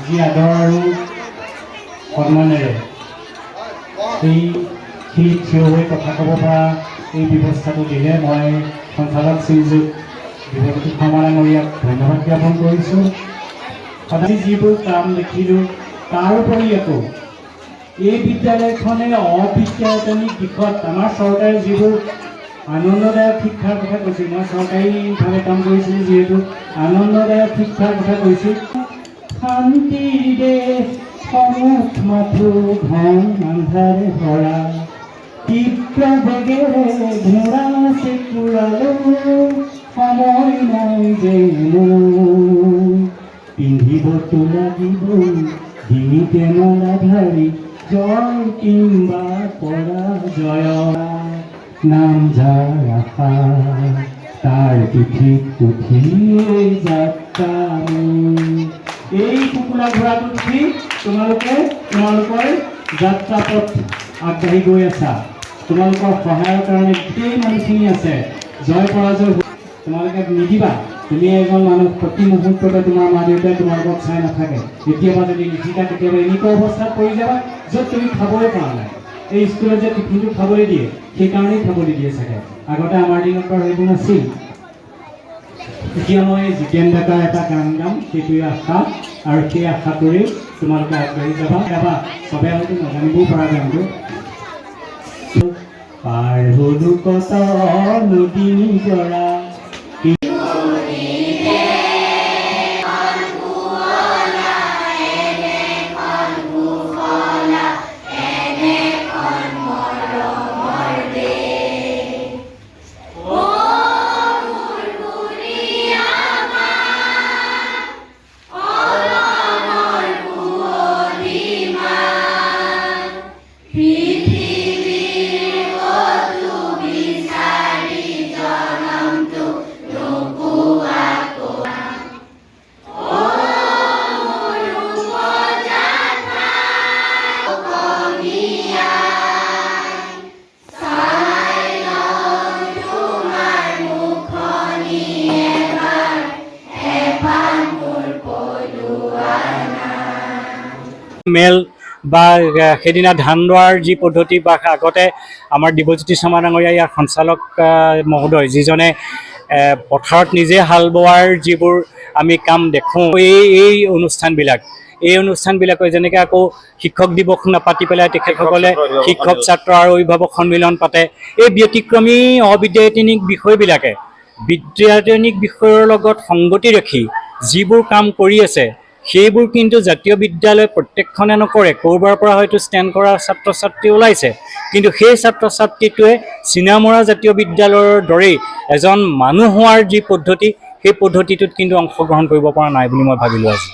যি আদৰ আৰু সন্মানেৰে এই শিল থিয় হৈ কথা ক'ব পৰা এই ব্যৱস্থাটো দিলে মই সঞ্চালক শ্ৰীযুত দেৱজ্যোতি শৰ্মা ডাঙৰীয়াক ধন্যবাদ জ্ঞাপন কৰিছোঁ। সদায় যিবোৰ কাম দেখিলোঁ তাৰ উপৰি আকৌ এই বিদ্যালয়খনে অবিদ্যায়তনিক দিশত আমাৰ চৰকাৰে যিবোৰ আনন্দদায়ক শিক্ষাৰ কথা কৈছিল, মই চৰকাৰীভাৱে কাম কৰিছিলোঁ যিহেতু আনন্দদায়ক শিক্ষাৰ কথা কৈছিল। শান্তিৰ দেশ সমুখ মাথো ঘন আন্ধাৰে ভৰা, তীব্ৰ বেগেৰে ঘোঁৰা চেকুৰালো সময় নাই যে পিন্ধিবতো লাগিব ডিঙিতে মালা ধাৰি জয় কিম্বা পৰাজয়, নাম যাৰ আশা তাৰ পিঠিত উঠিয়ে যাত্ৰা। এই কুকুৰা ঘোঁৰাটোত উঠি তোমালোকৰ যাত্ৰা পথ আগবাঢ়ি গৈ আছা। তোমালোকৰ সহায়ৰ কাৰণে গোটেই মানুহখিনি আছে। জয় পৰাজয় তোমালোকে নিদিবা। তুমি এজন মানুহ প্ৰতি মুহূৰ্ততে তোমাৰ মা দেউতাই তোমালোকক চাই নাথাকে। কেতিয়াবা যদি নিশিকা কেতিয়াবা এনেকুৱা অৱস্থাত পৰি যাবা য'ত তুমি খাবই পৰা নাই। এই স্কুলত যে টিফিনটো খাবলৈ দিয়ে সেইকাৰণেই খাবলৈ দিয়ে চাগে। আগতে আমাৰ দিনত বাৰু সেইবোৰ নাছিল। এতিয়া মই জিতেন ডেকাৰ এটা গান গাম, সেইটোৱে আশা, আৰু সেই আশাটোৰে তোমালোকে আগবাঢ়ি যাবা। চবে হয়তো নাজানিবও পৰা গানটো। পাৰ হলো কত নদী নিজৰা, মেল বা সেইদিনা ধান ৰোৱাৰ যি পদ্ধতি বা আগতে আমাৰ দেৱজ্যোতি শৰ্মা ডাঙৰীয়া ইয়াৰ সঞ্চালক মহোদয় যিজনে পথাৰত নিজে হাল বোৱাৰ যিবোৰ আমি কাম দেখোঁ, এই অনুষ্ঠানবিলাকৰ যেনেকৈ আকৌ শিক্ষক দিৱস পাতি পেলাই তেখেতসকলে শিক্ষক ছাত্ৰ আৰু অভিভাৱক সন্মিলন পাতে। এই ব্যতিক্ৰমী অবিদ্যায়তনিক বিষয়বিলাকে বিদ্যায়তনিক বিষয়ৰ লগত সংগতি ৰাখি যিবোৰ কাম কৰি আছে সেইবোৰ কিন্তু জাতীয় বিদ্যালয় প্ৰত্যেকখনে নকৰে। ক'ৰবাৰ পৰা হয়তো ষ্টেণ্ড কৰা ছাত্ৰ ছাত্ৰী ওলাইছে, কিন্তু সেই ছাত্ৰ ছাত্ৰীটোৱে চিনামৰা জাতীয় বিদ্যালয়ৰ দৰেই এজন মানুহ হোৱাৰ যি পদ্ধতি, সেই পদ্ধতিটোত কিন্তু অংশগ্ৰহণ কৰিব পৰা নাই বুলি মই ভাবিলোঁ আজি।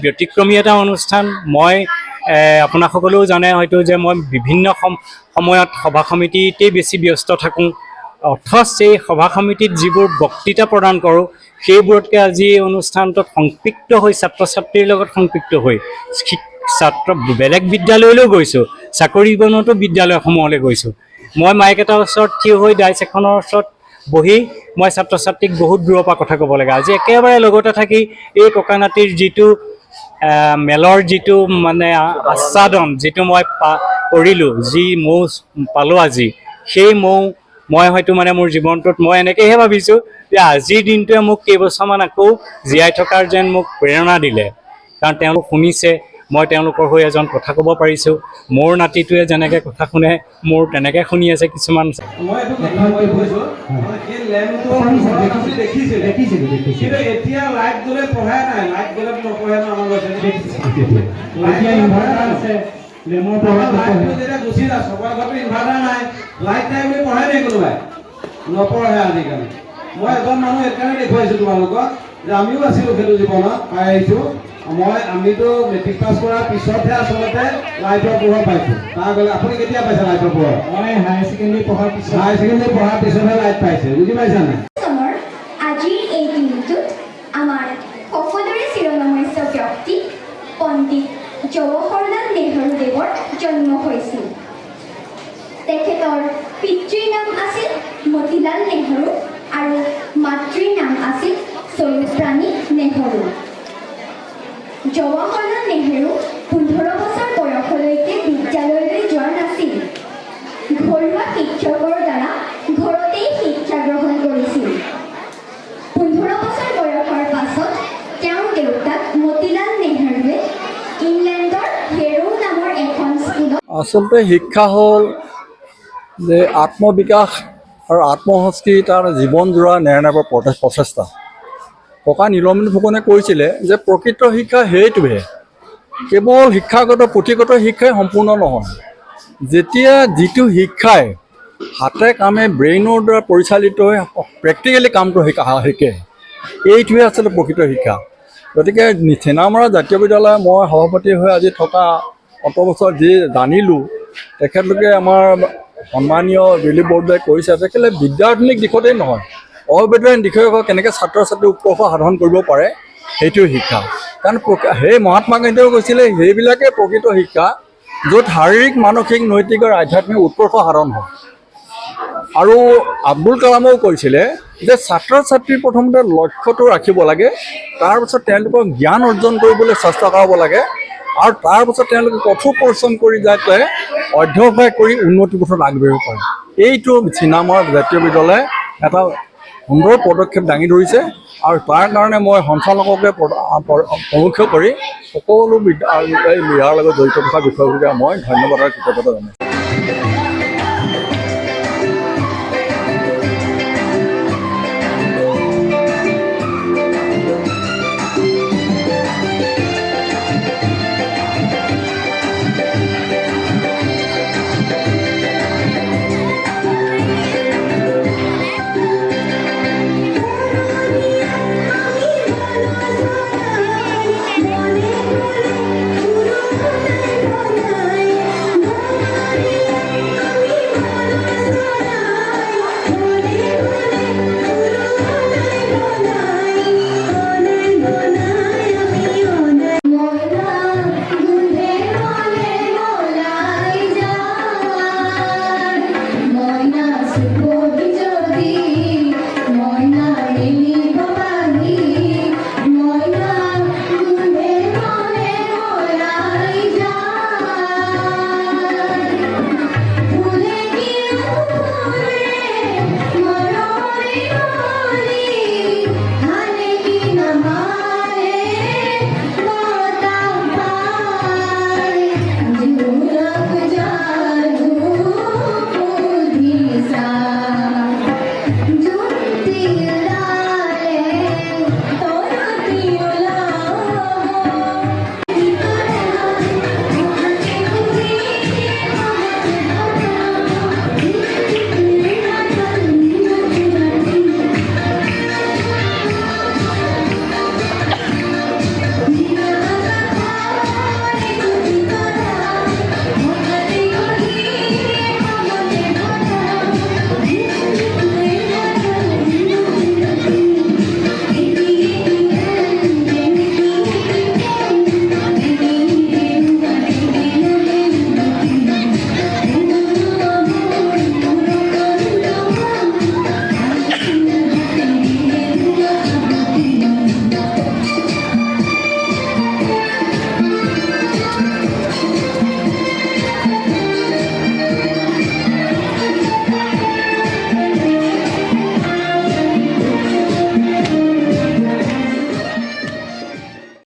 ব্যতিক্ৰমী এটা অনুষ্ঠান। মই আপোনাসকলেও জানে হয়তো যে মই বিভিন্ন সময়ত সভা সমিতিতেই বেছি ব্যস্ত থাকোঁ। অথচ এই সভা সমিতিত যিবোৰ বক্তৃতা প্ৰদান কৰোঁ সেইবোৰতকৈ আজি এই অনুষ্ঠানটোত সংপৃক্ত হৈ ছাত্ৰ ছাত্ৰীৰ লগত সংপৃক্ত হৈ বেলেগ বিদ্যালয়লৈও গৈছোঁ, চাকৰি জীৱনতো বিদ্যালয়সমূহলৈ গৈছোঁ। মই মাইক এটাৰ ওচৰত থিয় হৈ ডাইচ এখনৰ ওচৰত বহি মই ছাত্ৰ ছাত্ৰীক বহুত দূৰৰ পৰা কথা ক'ব লাগে। আজি একেবাৰে লগতে থাকি এই ককা নাতিৰ যিটো মেলৰ যিটো মানে আস্বাদন যিটো মই কৰিলোঁ, যি মৌ পালোঁ আজি, সেই মৌ মই হয়তো মানে মোৰ জীৱনটোত মই এনেকৈহে ভাবিছোঁ যে আজিৰ দিনটোৱে মোক কেইবছৰমান আকৌ জীয়াই থকাৰ যেন মোক প্ৰেৰণা দিলে। কাৰণ তেওঁলোক শুনিছে, মই তেওঁলোকৰ হৈ এজন কথা ক'ব পাৰিছোঁ। মোৰ নাতিটোৱে যেনেকৈ কথা শুনে মোৰ তেনেকৈ শুনি আছে কিছুমান। নপঢ়ে আজিকালি। মই এজন মানুহ এইকাৰণে দেখুৱাইছোঁ তোমালোকক যে আমিও আছিলোঁ সেইটো জীৱনত পাই আহিছোঁ। আমিতো মেট্ৰিক পাছ কৰাৰ পিছতহে আচলতে লাইটৰ পোহৰ পাইছোঁ। তাৰ আগতে আপুনি কেতিয়া পাইছে লাইটৰ পোহৰ? মই হায়াৰ ছেকেণ্ডেৰী পঢ়াৰ পিছতহে লাইট পাইছে। বুজি পাইছা নাই? আজিৰ এই দিনটোত আমাৰ সকলোৰে চিৰনমস্য ব্যক্তি পণ্ডিত জৱাহৰলাল নেহৰু দেৱৰ জন্ম হৈছিল। তেখেতৰ পিতৃৰ নাম আছিল মতিলাল নেহৰু আৰু মাতৃৰ নাম আছিল সৰুপ্ৰাণী নেহৰু। জৱাহৰলাল নেহেৰু 15 বছৰ বয়সলৈকে বিদ্যালয়লৈ যোৱা নাছিল। ঘৰুৱা শিক্ষকৰ দ্বাৰা ঘৰতেই শিক্ষা গ্ৰহণ কৰিছিল। 15 বছৰ বয়সৰ পাছত তেওঁৰ দেউতাক মতিলাল নেহেৰুৱে ইংলেণ্ডৰ হেৰো নামৰ এখন স্কুলত আচলতে শিক্ষা হ'ল যে আত্মবিকাশ আৰু আত্মসংস্কৃতি তাৰ জীৱনজোৰা নেৰানেপেৰা প্ৰচেষ্টা। ককা নীলমণি ফুকনে কৈছিলে যে প্ৰকৃত শিক্ষা সেইটোহে, কেৱল শিক্ষাগত পুথিগত শিক্ষাই সম্পূৰ্ণ নহয়। যেতিয়া যিটো শিক্ষাই হাতে কামে ব্ৰেইনৰ দ্বাৰা পৰিচালিত হৈ প্ৰেক্টিকেলি কামটো শিকে, এইটোৱে আচলতে প্ৰকৃত শিক্ষা। গতিকে চেনামৰা জাতীয় বিদ্যালয় মই সভাপতি হৈ আজি থকা অত বছৰ যি জানিলোঁ, তেখেতলোকে আমাৰ সন্মানীয় দিলীপ বৰদলৈ কৈছে তেখেতে বিদ্যাৰ্থিনীক দিশতেই নহয়, অবিদ্যাৰ্থিনী দিশে কেনেকৈ ছাত্ৰ ছাত্ৰীৰ উৎকৰ্ষ সাধন কৰিব পাৰে সেইটোৱে শিক্ষা। কাৰণ সেই মহাত্মা গান্ধীয়েও কৈছিলে সেইবিলাকে প্ৰকৃত শিক্ষা, য'ত শাৰীৰিক মানসিক নৈতিক আৰু আধ্যাত্মিক উৎকৰ্ষ সাধন হয়। আৰু আব্দুল কালামেও কৈছিলে যে ছাত্ৰ ছাত্ৰীৰ প্ৰথমতে লক্ষ্যটো ৰাখিব লাগে, তাৰপিছত তেওঁলোকক জ্ঞান অৰ্জন কৰিবলৈ চেষ্টা কৰাব লাগে, আৰু তাৰপিছত তেওঁলোকে কঠোৰ পৰিশ্ৰম কৰি যাতে অধ্যৱসায় কৰি উন্নতিৰ পথত আগবাঢ়িব পাৰে। এইটো চিনামৰ জাতীয় বিদ্যালয়ে এটা সুন্দৰ পদক্ষেপ দাঙি ধৰিছে, আৰু তাৰ কাৰণে মই সঞ্চালককে প্ৰমুখ্য কৰি সকলো ইয়াৰ লগত জড়িত থকা বিষয়বোৰকে মই ধন্যবাদ আৰু কৃতজ্ঞতা জনাইছোঁ।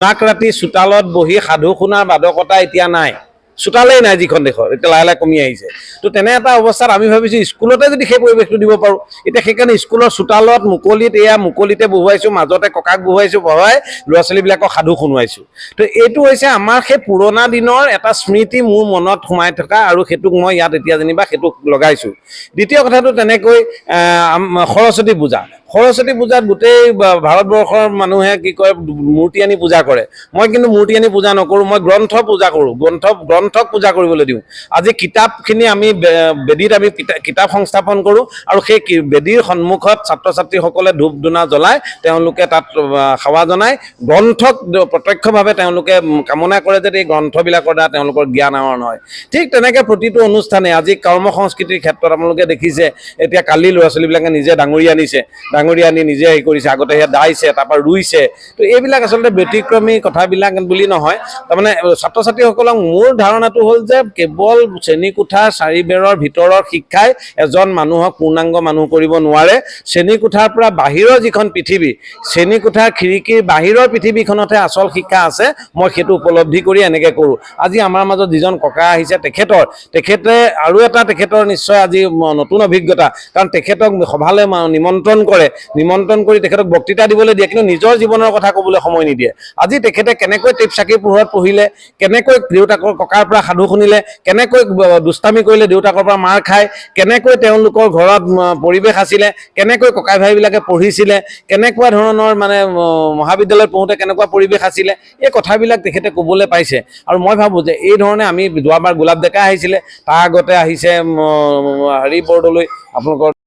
নাক ৰাতি চোতালত বহি সাধু শুনাৰ বাদকতা এতিয়া নাই, চোতালেই নাই যিখন দেশত, এতিয়া লাহে লাহে কমি আহিছে। তো তেনে এটা অৱস্থাত আমি ভাবিছোঁ স্কুলতে যদি সেই পৰিৱেশটো দিব পাৰোঁ, এতিয়া সেইকাৰণে স্কুলৰ চোতালত মুকলিতে বহুৱাইছোঁ, মাজতে ককাক বহুৱাই ল'ৰা ছোৱালীবিলাকক সাধু শুনোৱাইছোঁ। তো এইটো হৈছে আমাৰ সেই পুৰণা দিনৰ এটা স্মৃতি মোৰ মনত সোমাই থকা, আৰু সেইটোক মই ইয়াত এতিয়া যেনিবা সেইটোক লগাইছোঁ। দ্বিতীয় কথাটো তেনেকৈ সৰস্বতী পূজাত গোটেই ভাৰতবৰ্ষৰ মানুহে কি কয় মূৰ্তি আনি পূজা কৰে। মই কিন্তু মূৰ্তি আনি পূজা নকৰোঁ, মই গ্ৰন্থ পূজা কৰোঁ। গ্ৰন্থ গ্ৰন্থক পূজা কৰিবলৈ দিওঁ আজি কিতাপখিনি আমি বেদীত আমি কিতাপ সংস্থাপন কৰোঁ আৰু সেই বেদীৰ সন্মুখত ছাত্ৰ ছাত্ৰীসকলে ধূপ ধূনা জ্বলাই তেওঁলোকে তাত সেৱা জনাই গ্ৰন্থক প্ৰত্যক্ষভাৱে তেওঁলোকে কামনা কৰে যে এই গ্ৰন্থবিলাকৰ দ্বাৰা তেওঁলোকৰ জ্ঞান আহৰণ হয় ঠিক তেনেকৈ প্ৰতিটো অনুষ্ঠানে আজি কৰ্ম সংস্কৃতিৰ ক্ষেত্ৰত আপোনালোকে দেখিছে এতিয়া কালি ল'ৰা ছোৱালীবিলাকে নিজে ডাঙৰি আনি নিজে হেৰি কৰিছে আগতে সেয়া দাইছে তাৰপৰা ৰুইছে তো এইবিলাক আচলতে ব্যতিক্ৰমী কথাবিলাক বুলি নহয় তাৰমানে ছাত্ৰ ছাত্ৰীসকলক মোৰ ধাৰণাটো হ'ল যে কেৱল শ্ৰেণীকোঠাৰ চাৰিবেৰৰ ভিতৰৰ শিক্ষাই এজন মানুহক পূৰ্ণাংগ মানুহ কৰিব নোৱাৰে শ্ৰেণীকোঠাৰ পৰা বাহিৰৰ যিখন পৃথিৱী শ্ৰেণীকোঠাৰ খিৰিকীৰ বাহিৰৰ পৃথিৱীখনতহে আচল শিক্ষা আছে মই সেইটো উপলব্ধি কৰি এনেকৈ কৰোঁ আজি আমাৰ মাজত যিজন ককা আহিছে তেখেতে আৰু এটা তেখেতৰ নিশ্চয় আজি নতুন অভিজ্ঞতা কাৰণ তেখেতক সভালৈ নিমন্ত্ৰণ কৰি তেখেতক বক্তৃতা দিবলৈ দিয়ে কিন্তু নিজৰ জীৱনৰ কথা ক'বলৈ সময় নিদিয়ে আজি তেখেতে কেনেকৈ টেপ চাকিৰ পোহৰত পঢ়িলে কেনেকৈ দেউতাকৰ ককাৰ পৰা সাধু শুনিলে কেনেকৈ দুষ্টামি কৰিলে দেউতাকৰ পৰা মাৰ খায় কেনেকৈ তেওঁলোকৰ ঘৰত পৰিৱেশ আছিলে কেনেকৈ ককাই ভাইবিলাকে পঢ়িছিলে কেনেকুৱা ধৰণৰ মানে মহাবিদ্যালয়ত পঢ়োঁতে কেনেকুৱা পৰিৱেশ আছিলে এই কথাবিলাক তেখেতে ক'বলৈ পাইছে আৰু মই ভাবোঁ যে এই ধৰণে আমি যোৱাবাৰ গোলাপ ডেকা আহিছিলে তাৰ আগতে আহিছে হেৰি বৰদলৈ আপোনালোকৰ